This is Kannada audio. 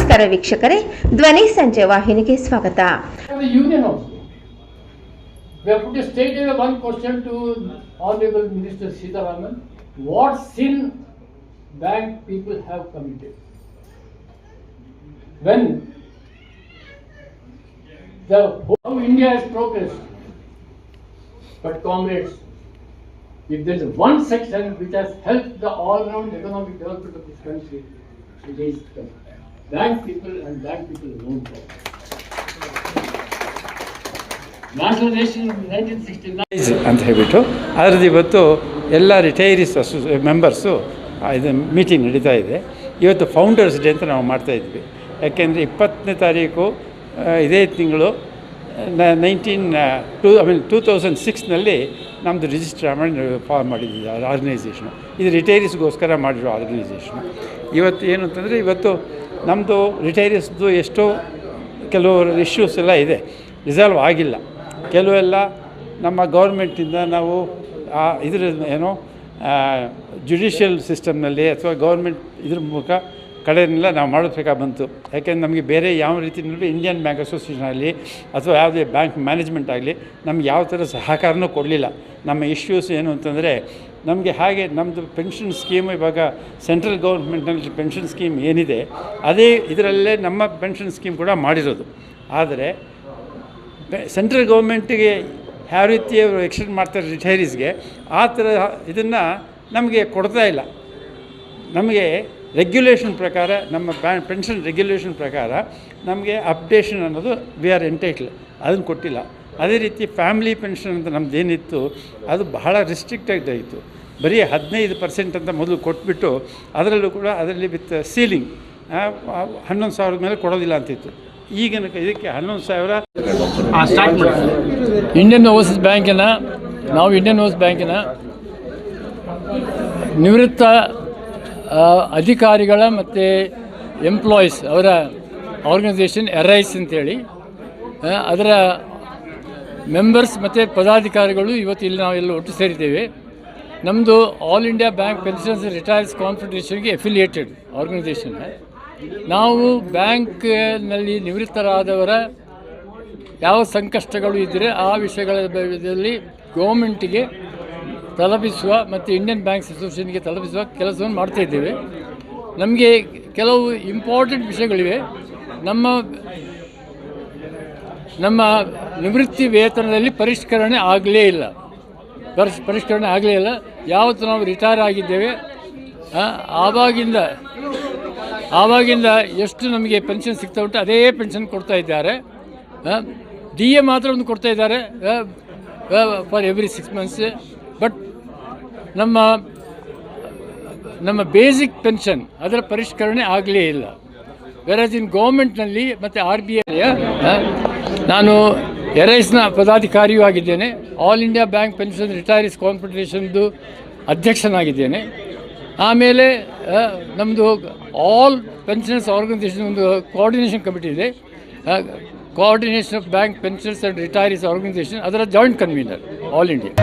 ನಮಸ್ಕಾರ ವೀಕ್ಷಕರೇ, ಧ್ವನಿ ಸಂಜೆ ವಾಹಿನಿಗೆ ಸ್ವಾಗತ. We have put a straight away one question to Honorable Minister Sitharaman. What sin bank people have committed? When how India has progressed. But comrades, if there is one section which has helped the all-round economic development of this country, it is the bank people and bank people alone. Nationalization in 1969 ಅಂತ ಹೇಳಿಬಿಟ್ಟು ಅದರದ್ದು ಇವತ್ತು ಎಲ್ಲ ರಿಟೈರೀಸ್ ಮೆಂಬರ್ಸು ಇದು ಮೀಟಿಂಗ್ ನಡೀತಾ ಇದೆ. ಇವತ್ತು ಫೌಂಡರ್ಸ್ ಡೇ ಅಂತ ನಾವು ಮಾಡ್ತಾಯಿದ್ವಿ. ಯಾಕೆಂದರೆ 20ನೇ ತಾರೀಕು ಇದೇ ತಿಂಗಳು 2006ನಲ್ಲಿ ನಮ್ಮದು ರಿಜಿಸ್ಟರ್ ಮಾಡಿ ಫಾರ್ಮ್ ಮಾಡಿದ್ದೀವಿ ಆರ್ಗನೈಸೇಷನು. ಇದು ರಿಟೈರೀಸ್ಗೋಸ್ಕರ ಮಾಡಿರೋ ಆರ್ಗನೈಸೇಷನು. ಇವತ್ತು ಏನು ಅಂತಂದರೆ ಇವತ್ತು ನಮ್ಮದು ರಿಟೈರೀಸ್ದು ಎಷ್ಟೋ ಕೆಲವು ಇಶ್ಯೂಸ್ ಎಲ್ಲ ಇದೆ, ರಿಸಾಲ್ವ್ ಆಗಿಲ್ಲ. ಕೆಲವೆಲ್ಲ ನಮ್ಮ ಗೌರ್ಮೆಂಟಿಂದ ನಾವು ಇದ್ರ ಏನೋ ಜುಡಿಷಿಯಲ್ ಸಿಸ್ಟಮ್ನಲ್ಲಿ ಅಥವಾ ಗೌರ್ಮೆಂಟ್ ಇದ್ರ ಮೂಲಕ ಕಡೆಯನ್ನೆಲ್ಲ ನಾವು ಮಾಡಬೇಕಾಗಿ ಬಂತು. ಯಾಕೆಂದ್ರೆ ನಮಗೆ ಬೇರೆ ಯಾವ ರೀತಿಯಲ್ಲೂ ಇಂಡಿಯನ್ ಬ್ಯಾಂಕ್ ಅಸೋಸಿಯೇಷನ್ ಆಗಲಿ ಅಥವಾ ಯಾವುದೇ ಬ್ಯಾಂಕ್ ಮ್ಯಾನೇಜ್ಮೆಂಟ್ ಆಗಲಿ ನಮ್ಗೆ ಯಾವ ಥರ ಸಹಕಾರನೂ ಕೊಡಲಿಲ್ಲ. ನಮ್ಮ ಇಶ್ಯೂಸ್ ಏನು ಅಂತಂದರೆ ನಮಗೆ ಹಾಗೆ ನಮ್ಮದು ಪೆನ್ಷನ್ ಸ್ಕೀಮ್ ಇವಾಗ ಸೆಂಟ್ರಲ್ ಗೌರ್ಮೆಂಟ್ನಲ್ಲಿ ಪೆನ್ಷನ್ ಸ್ಕೀಮ್ ಏನಿದೆ ಅದೇ ಇದರಲ್ಲೇ ನಮ್ಮ ಪೆನ್ಷನ್ ಸ್ಕೀಮ್ ಕೂಡ ಮಾಡಿರೋದು. ಆದರೆ ಸೆಂಟ್ರಲ್ ಗೌರ್ಮೆಂಟಿಗೆ ಯಾವ ರೀತಿ ಅವರು ಎಕ್ಸ್ಟೆಂಡ್ ಮಾಡ್ತಾರೆ ರಿಟೈರೀಸ್ಗೆ, ಆ ಥರ ಇದನ್ನು ನಮಗೆ ಕೊಡ್ತಾ ಇಲ್ಲ. ನಮಗೆ ರೆಗ್ಯುಲೇಷನ್ ಪ್ರಕಾರ ನಮ್ಮ ಪೆನ್ಷನ್ ರೆಗ್ಯುಲೇಷನ್ ಪ್ರಕಾರ ನಮಗೆ ಅಪ್ಡೇಷನ್ ಅನ್ನೋದು ವಿ ಆರ್ ಎಂಟೈಟ್ಲ್, ಅದನ್ನು ಕೊಟ್ಟಿಲ್ಲ. ಅದೇ ರೀತಿ ಫ್ಯಾಮಿಲಿ ಪೆನ್ಷನ್ ಅಂತ ನಮ್ಮದು ಏನಿತ್ತು ಅದು ಬಹಳ ರಿಸ್ಟ್ರಿಕ್ಟೆಡ್ ಆಯಿತು. ಬರೀ 15% ಅಂತ ಮೊದಲು ಕೊಟ್ಬಿಟ್ಟು ಅದರಲ್ಲೂ ಕೂಡ ಅದರಲ್ಲಿ ವಿತ್ ಸೀಲಿಂಗ್ 11,000 ಮೇಲೆ ಕೊಡೋದಿಲ್ಲ ಅಂತಿತ್ತು. ಈಗಿನ ಇದಕ್ಕೆ 11,000 ಸ್ಟಾರ್ಟ್ ಮಾಡಿ. ಇಂಡಿಯನ್ ಓವರ್ಸೀಸ್ ಬ್ಯಾಂಕಿನ ನಿವೃತ್ತ ಅಧಿಕಾರಿಗಳ ಮತ್ತು ಎಂಪ್ಲಾಯೀಸ್ ಅವರ ಆರ್ಗನೈಸೇಷನ್ RIs ಅಂತೇಳಿ ಅದರ ಮೆಂಬರ್ಸ್ ಮತ್ತು ಪದಾಧಿಕಾರಿಗಳು ಇವತ್ತು ಇಲ್ಲಿ ನಾವೆಲ್ಲ ಒಟ್ಟು ಸೇರಿದ್ದೇವೆ. ನಮ್ಮದು all India bank pensions retirees ಕಾನ್ಫೆಡರೇಷನ್ಗೆ ಎಫಿಲಿಯೇಟೆಡ್ ಆರ್ಗನೈಸೇಷನ್. ನಾವು ಬ್ಯಾಂಕ್ನಲ್ಲಿ ನಿವೃತ್ತರಾದವರ ಯಾವ ಸಂಕಷ್ಟಗಳು ಇದ್ದರೆ ಆ ವಿಷಯಗಳ ಬಗ್ಗೆ ಗೌರ್ಮೆಂಟಿಗೆ ತಲುಪಿಸುವ ಮತ್ತು ಇಂಡಿಯನ್ ಬ್ಯಾಂಕ್ಸ್ ಅಸೋಸಿಯೇಷನ್ಗೆ ತಲುಪಿಸುವ ಕೆಲಸವನ್ನು ಮಾಡ್ತಾಯಿದ್ದೇವೆ. ನಮಗೆ ಕೆಲವು ಇಂಪಾರ್ಟೆಂಟ್ ವಿಷಯಗಳಿವೆ. ನಮ್ಮ ನಿವೃತ್ತಿ ವೇತನದಲ್ಲಿ ಪರಿಷ್ಕರಣೆ ಆಗಲೇ ಇಲ್ಲ. ಯಾವತ್ತು ನಾವು ರಿಟೈರ್ ಆಗಿದ್ದೇವೆ ಆವಾಗಿಂದ ಎಷ್ಟು ನಮಗೆ ಪೆನ್ಷನ್ ಸಿಗ್ತಾ ಉಂಟು ಅದೇ ಪೆನ್ಷನ್ ಕೊಡ್ತಾ ಇದ್ದಾರೆ. DA ಮಾತ್ರ ಒಂದು ಕೊಡ್ತಾ ಇದ್ದಾರೆ ಫಾರ್ ಎವ್ರಿ 6 months. ಬಟ್ ನಮ್ಮ ಬೇಸಿಕ್ ಪೆನ್ಷನ್ ಅದರ ಪರಿಷ್ಕರಣೆ ಆಗಲೇ ಇಲ್ಲ. ವೆರಾಸ್ ಇನ್ ಗೌರ್ಮೆಂಟ್ನಲ್ಲಿ ಮತ್ತು RBI ನಾನು RIsನ ಪದಾಧಿಕಾರಿಯೂ ಆಗಿದ್ದೇನೆ. All India bank pension retirees ಕಾನ್ಫೆಡರೇಷನ್ದು ಅಧ್ಯಕ್ಷನಾಗಿದ್ದೇನೆ. ಆಮೇಲೆ ನಮ್ಮದು ಆಲ್ ಪೆನ್ಷನ್ಸ್ ಆರ್ಗನೈಸೇಷನ್ ಒಂದು ಕೋಆರ್ಡಿನೇಷನ್ ಕಮಿಟಿ ಇದೆ, coordination of bank pensions and retirees organisation, ಅದರ ಜಾಯಿಂಟ್ ಕನ್ವೀನರ್ ಆಲ್ ಇಂಡಿಯಾ.